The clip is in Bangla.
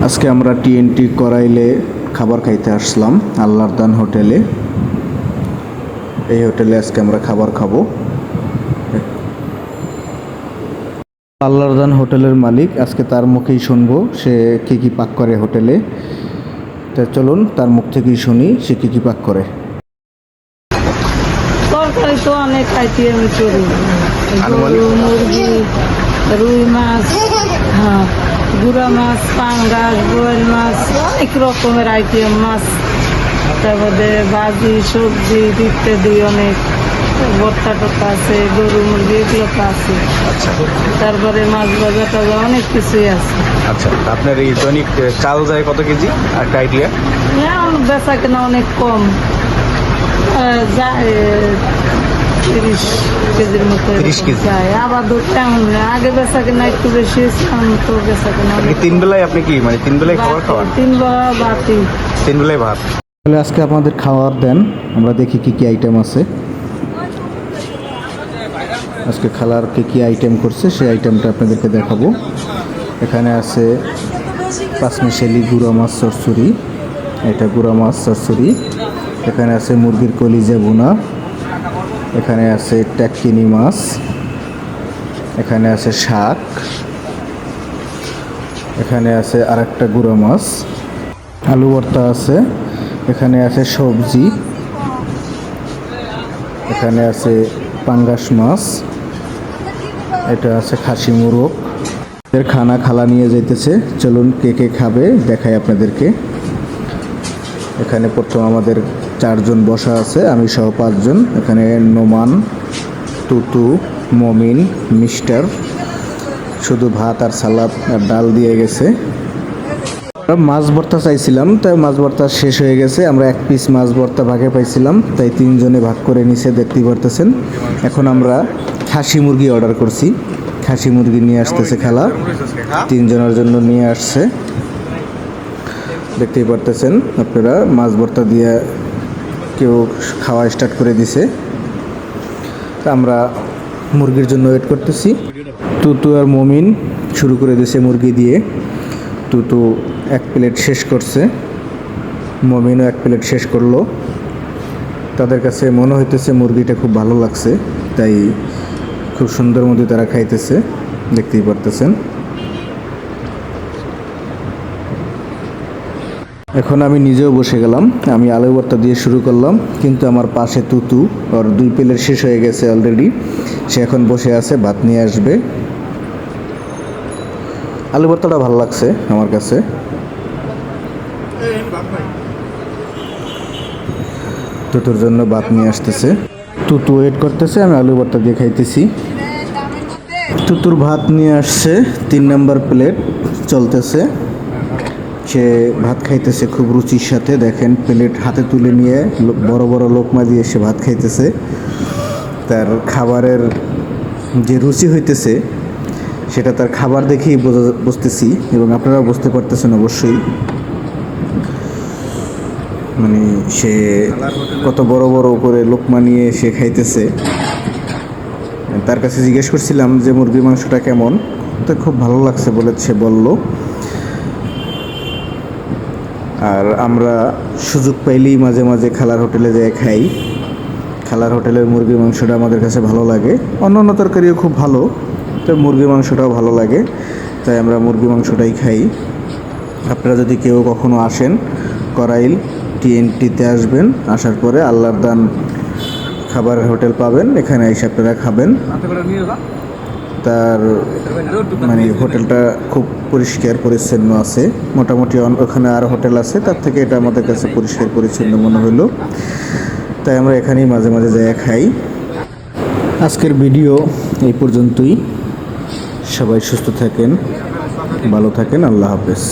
আজকে আমরা টিএনটি করাইলে খাবার খাইতে আসলাম আল্লাহর দান হোটেলে। এই হোটেলে আজকে আমরা খাবার খাবো। আল্লাহর দান হোটেলের মালিক, আজকে তার মুখেই শুনবো সে কী কী পাক করে হোটেলে। তা চলুন তার মুখ থেকেই শুনি সে কী কী পাক করে। তরকারি তো অনেক আইটেম করি, গরু, মুরগি, রুই মাছ, হ্যাঁ, গুড়া মাছ, পাঙ্গাস, বোয়াল মাছ, অনেক রকমের আইটেম মাছ, তারপরে ভাজি সবজি ইত্যাদি অনেক ভর্তা টর্তা আছে, গরু মুরগি এগুলো তো আছে। আচ্ছা, তারপরে মাছ ভাজা টাজা অনেক কিছুই আছে। আচ্ছা, আপনার এই দৈনিক চাল যায় কত কেজি আর একটা আইডিয়া? এখন বেচা কেনা অনেক কম, যায় 30 কেজির মতো 30 কেজি যায়। আবার তেমন না, আগে বেচা কেনা একটু বেশি হয়েছে, এখন তো বেচা কেনা আপনি তিন বেলায় আপনি কি মানে তিন বেলায় খাবার খাওয়ান? 3 বেলা বাতি, 3 বেলায় ভাত। তাহলে আজকে আপনাদের খাওয়ার দেন, আমরা দেখি কী কী আইটেম আছে। আজকে খালার কী কী আইটেম করছে সেই আইটেমটা আপনাদেরকে দেখাবো। এখানে আছে পাঁচমিশালি গুঁড়া মাছ চচ্চড়ি, এটা গুঁড়া মাছ চচ্চড়ি। এখানে আছে মুরগির কলিজা ভুনা, এখানে আছে ট্যাকিনি মাছ, এখানে আছে শাক, এখানে আছে আরেকটা গুঁড়া মাছ, আলু ভর্তা আছে, এখানে আছে সবজি, এখানে আছে পাঙ্গাস মাছ, এটা আছে খাসি মোরগ। এর খানা খালা নিয়ে যাইতেছে, চলুন কে কে খাবে দেখাই আপনাদেরকে। এখানে প্রথম আমাদের 4 জন বসা আছে, আমি সহ 5 জন। এখানে নোমান, তুতু, মমিন, মিস্টার, শুধু ভাত আর সালাদ আর ডাল দিয়ে গেছে। মাছ ভর্তা চাইছিলাম, তাই মাছ ভর্তা শেষ হয়ে গেছে। আমরা 1 পিস মাছ ভর্তা ভাগে পাইছিলাম, তাই 3 জনে ভাগ করে নিচে দেখতেই পারতেছেন। এখন আমরা খাসি মুরগি অর্ডার করছি, খাসি মুরগি নিয়ে আসতেছে খালা, 3 জনের জন্য নিয়ে আসছে। দেখতেই পারতেছেন আপনারা, মাছ ভর্তা দিয়ে কেউ খাওয়া স্টার্ট করে দিছে। আমরা মুরগির জন্য ওয়েট করতেছি। তুতু আর মমিন শুরু করে দিয়েছে মুরগি দিয়ে। তুতু 1 প্লেট শেষ করছে, মমিনও 1 প্লেট শেষ করলো। তাদের কাছে মনে হইতেছে মুরগিটা খুব ভালো লাগছে, তাই খুব সুন্দর মতো তারা খাইতেছে, দেখতেই পারতেছেন। এখন আমি নিজেও বসে গেলাম, আমি আলু ভর্তা দিয়ে শুরু করলাম, কিন্তু আমার পাশে তুতু, ওর 2 প্লেট শেষ হয়ে গেছে অলরেডি। সে এখন বসে আছে, ভাত নিয়ে আসবে। আলু ভর্তাটা ভালো লাগছে আমার কাছে। তুতুর জন্য ভাত নিয়ে আসতেছে, তুতু ওয়েট করতেছে, আমি আলু ভর্তা দিয়ে খাইতেছি। তুতুর ভাত নিয়ে আসছে, 3 নাম্বার প্লেট চলতেছে। সে ভাত খাইতেছে খুব রুচির সাথে, দেখেন প্লেট হাতে তুলে নিয়ে বড় বড় লোকমা দিয়ে সে ভাত খাইতেছে। তার খাবারের যে রুচি হইতেছে সেটা তার খাবার দেখেই বুঝতেছি, এবং আপনারাও বুঝতে পারতেছেন অবশ্যই। মানে সে কত বড় বড় করে লোকমা নিয়ে সে খাইতেছে। তার কাছে জিজ্ঞেস করছিলাম যে মুরগির মাংসটা কেমন, তো খুব ভালো লাগছে বলে সে বলল। আর আমরা সুযোগ পাইলেই মাঝে মাঝে খালার হোটেলে যেয়ে খাই। খালার হোটেলের মুরগির মাংসটা আমাদের কাছে ভালো লাগে, অন্যান্য তরকারিও খুব ভালো, তো মুরগির মাংসটাও ভালো লাগে, তাই আমরা মুরগির মাংসটাই খাই। আপনারা যদি কেউ কখনো আসেন করাইল টিএনটিতে আসবেন, আসার পরে আল্লাহর দান খাবারের হোটেল পাবেন, এখানে এসে আপনারা খাবেন। তার মানে হোটেলটা খুব পরিষ্কার পরিচ্ছন্ন আছে, মোটামুটি ওখানে আর হোটেল আছে, তার থেকে এটা আমাদের কাছে পরিষ্কার পরিচ্ছন্ন মনে হলো, তাই আমরা এখানেই মাঝে মাঝে যাই খাই। আজকের ভিডিও এই পর্যন্তই। সবাই সুস্থ থাকেন, ভালো থাকেন, আল্লাহ হাফেজ।